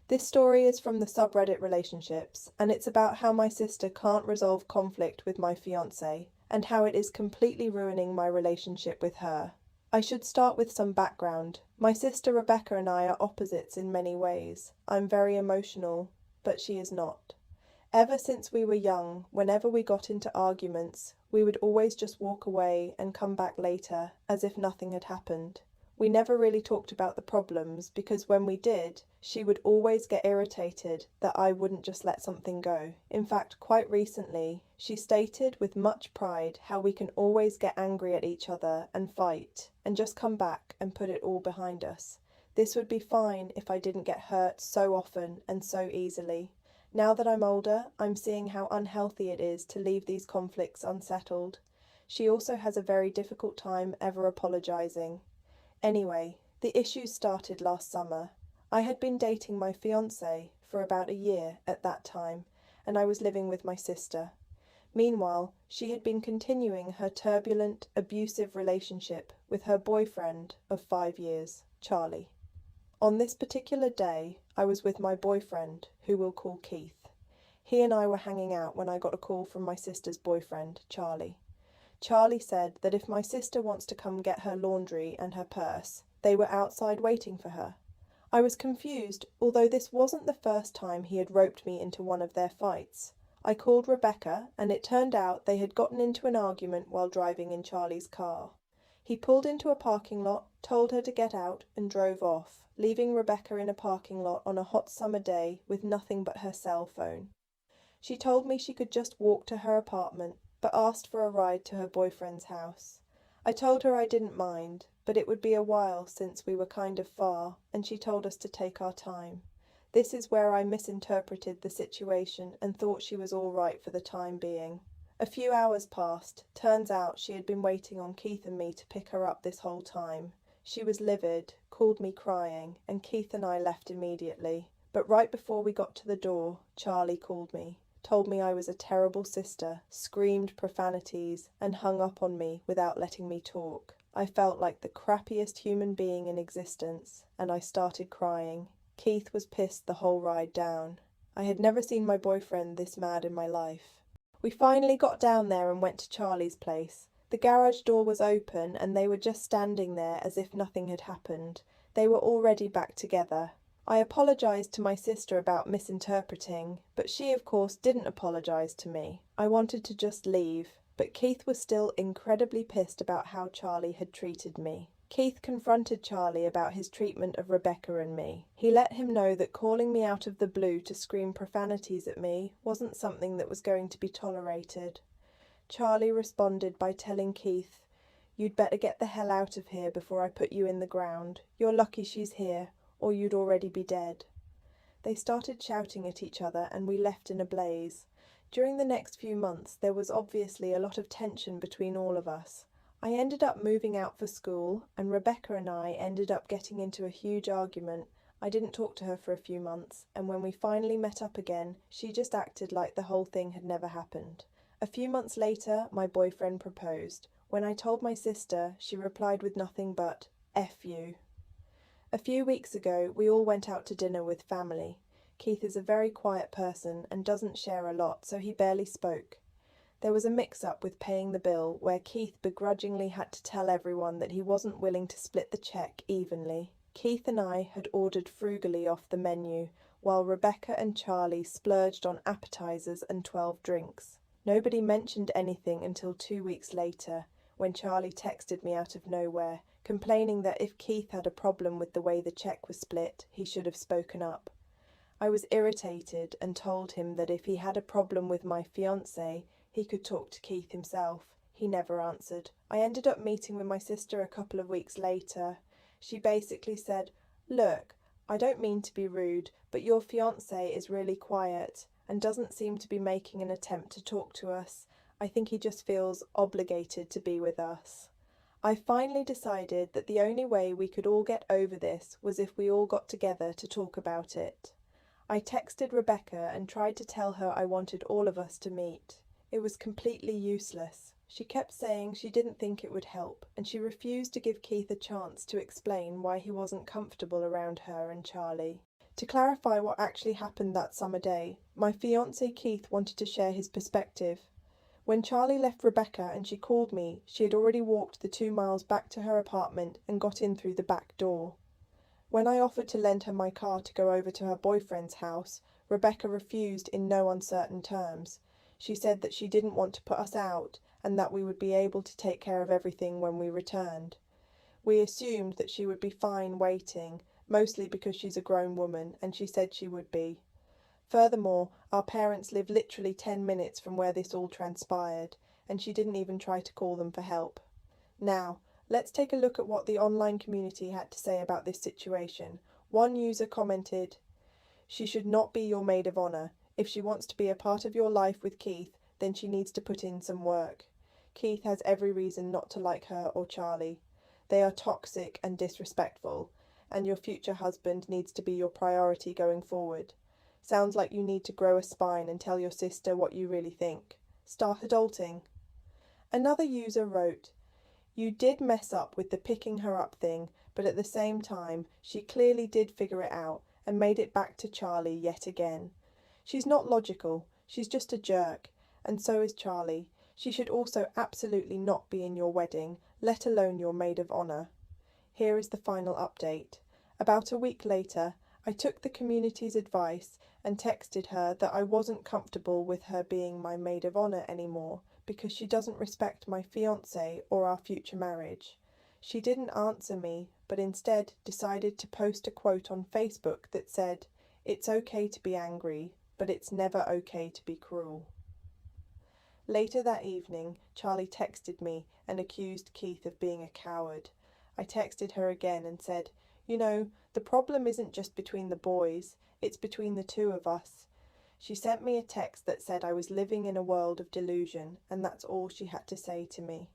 This story is from the subreddit relationships, and it's about how my sister can't resolve conflict with my fiance, and how it is completely ruining my relationship with her. I should start with some background. My sister Rebecca and I are opposites in many ways. I'm very emotional, but she is not. Ever since we were young, whenever we got into arguments, we would always just walk away and come back later, as if nothing had happened. We never really talked about the problems because when we did, she would always get irritated that I wouldn't just let something go. In fact, quite recently, she stated with much pride how we can always get angry at each other and fight and just come back and put it all behind us. This would be fine if I didn't get hurt so often and so easily. Now that I'm older, I'm seeing how unhealthy it is to leave these conflicts unsettled. She also has a very difficult time ever apologizing. Anyway, the issues started last summer. I had been dating my fiance for about a year at that time, and I was living with my sister. Meanwhile, she had been continuing her turbulent, abusive relationship with her boyfriend of 5 years, Charlie. On this particular day, I was with my boyfriend, who we'll call Keith. He and I were hanging out when I got a call from my sister's boyfriend, Charlie. Charlie said that if my sister wants to come get her laundry and her purse, they were outside waiting for her. I was confused, although this wasn't the first time he had roped me into one of their fights. I called Rebecca, and it turned out they had gotten into an argument while driving in Charlie's car. He pulled into a parking lot, told her to get out, and drove off, leaving Rebecca in a parking lot on a hot summer day with nothing but her cell phone. She told me she could just walk to her apartment, but asked for a ride to her boyfriend's house. I told her I didn't mind, but it would be a while since we were kind of far, and she told us to take our time. This is where I misinterpreted the situation and thought she was all right for the time being. A few hours passed. Turns out she had been waiting on Keith and me to pick her up this whole time. She was livid, called me crying, and Keith and I left immediately. But right before we got to the door, Charlie called me. Told me I was a terrible sister, screamed profanities, and hung up on me without letting me talk. I felt like the crappiest human being in existence, and I started crying. Keith was pissed the whole ride down. I had never seen my boyfriend this mad in my life. We finally got down there and went to Charlie's place. The garage door was open, and they were just standing there as if nothing had happened. They were already back together. I apologized to my sister about misinterpreting, but she of course didn't apologize to me. I wanted to just leave, but Keith was still incredibly pissed about how Charlie had treated me. Keith confronted Charlie about his treatment of Rebecca and me. He let him know that calling me out of the blue to scream profanities at me wasn't something that was going to be tolerated. Charlie responded by telling Keith, "You'd better get the hell out of here before I put you in the ground. You're lucky she's here, or you'd already be dead." They started shouting at each other and we left in a blaze. During the next few months there was obviously a lot of tension between all of us. I ended up moving out for school, and Rebecca and I ended up getting into a huge argument. I didn't talk to her for a few months, and when we finally met up again, she just acted like the whole thing had never happened. A few months later, my boyfriend proposed. When I told my sister, she replied with nothing but, "F you." A few weeks ago, we all went out to dinner with family. Keith is a very quiet person and doesn't share a lot, so he barely spoke. There was a mix-up with paying the bill, where Keith begrudgingly had to tell everyone that he wasn't willing to split the check evenly. Keith and I had ordered frugally off the menu, while Rebecca and Charlie splurged on appetizers and 12 drinks. Nobody mentioned anything until 2 weeks later, when Charlie texted me out of nowhere, complaining that if Keith had a problem with the way the check was split, he should have spoken up. I was irritated and told him that if he had a problem with my fiance, he could talk to Keith himself. He never answered. I ended up meeting with my sister a couple of weeks later. She basically said, "Look, I don't mean to be rude, but your fiance is really quiet and doesn't seem to be making an attempt to talk to us. I think he just feels obligated to be with us." I finally decided that the only way we could all get over this was if we all got together to talk about it. I texted Rebecca and tried to tell her I wanted all of us to meet. It was completely useless. She kept saying she didn't think it would help, and she refused to give Keith a chance to explain why he wasn't comfortable around her and Charlie. To clarify what actually happened that summer day, my fiance Keith wanted to share his perspective. When Charlie left Rebecca and she called me, she had already walked the 2 miles back to her apartment and got in through the back door. When I offered to lend her my car to go over to her boyfriend's house, Rebecca refused in no uncertain terms. She said that she didn't want to put us out and that we would be able to take care of everything when we returned. We assumed that she would be fine waiting, mostly because she's a grown woman, and she said she would be. Furthermore, our parents live literally 10 minutes from where this all transpired, and she didn't even try to call them for help. Now, let's take a look at what the online community had to say about this situation. One user commented, "She should not be your maid of honor. If she wants to be a part of your life with Keith, then she needs to put in some work. Keith has every reason not to like her or Charlie. They are toxic and disrespectful, and your future husband needs to be your priority going forward. Sounds like you need to grow a spine and tell your sister what you really think. Start adulting." Another user wrote, "You did mess up with the picking her up thing, but at the same time, she clearly did figure it out and made it back to Charlie yet again. She's not logical, she's just a jerk, and so is Charlie. She should also absolutely not be in your wedding, let alone your maid of honor." Here is the final update. About a week later, I took the community's advice and texted her that I wasn't comfortable with her being my maid of honor anymore because she doesn't respect my fiance or our future marriage. She didn't answer me, but instead decided to post a quote on Facebook that said, "It's okay to be angry, but it's never okay to be cruel." Later that evening, Charlie texted me and accused Keith of being a coward. I texted her again and said, "You know, the problem isn't just between the boys, it's between the two of us." She sent me a text that said I was living in a world of delusion, and that's all she had to say to me.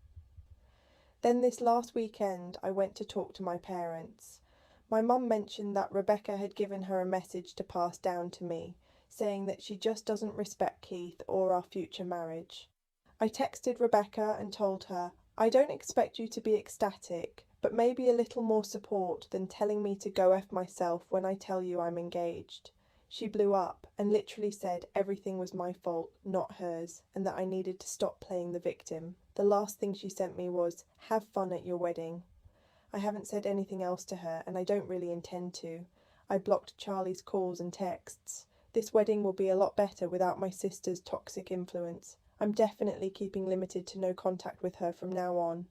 Then this last weekend, I went to talk to my parents. My mum mentioned that Rebecca had given her a message to pass down to me, saying that she just doesn't respect Keith or our future marriage. I texted Rebecca and told her, "I don't expect you to be ecstatic, but maybe a little more support than telling me to go F myself when I tell you I'm engaged." She blew up and literally said everything was my fault, not hers, and that I needed to stop playing the victim. The last thing she sent me was, "Have fun at your wedding." I haven't said anything else to her, and I don't really intend to. I blocked Charlie's calls and texts. This wedding will be a lot better without my sister's toxic influence. I'm definitely keeping limited to no contact with her from now on.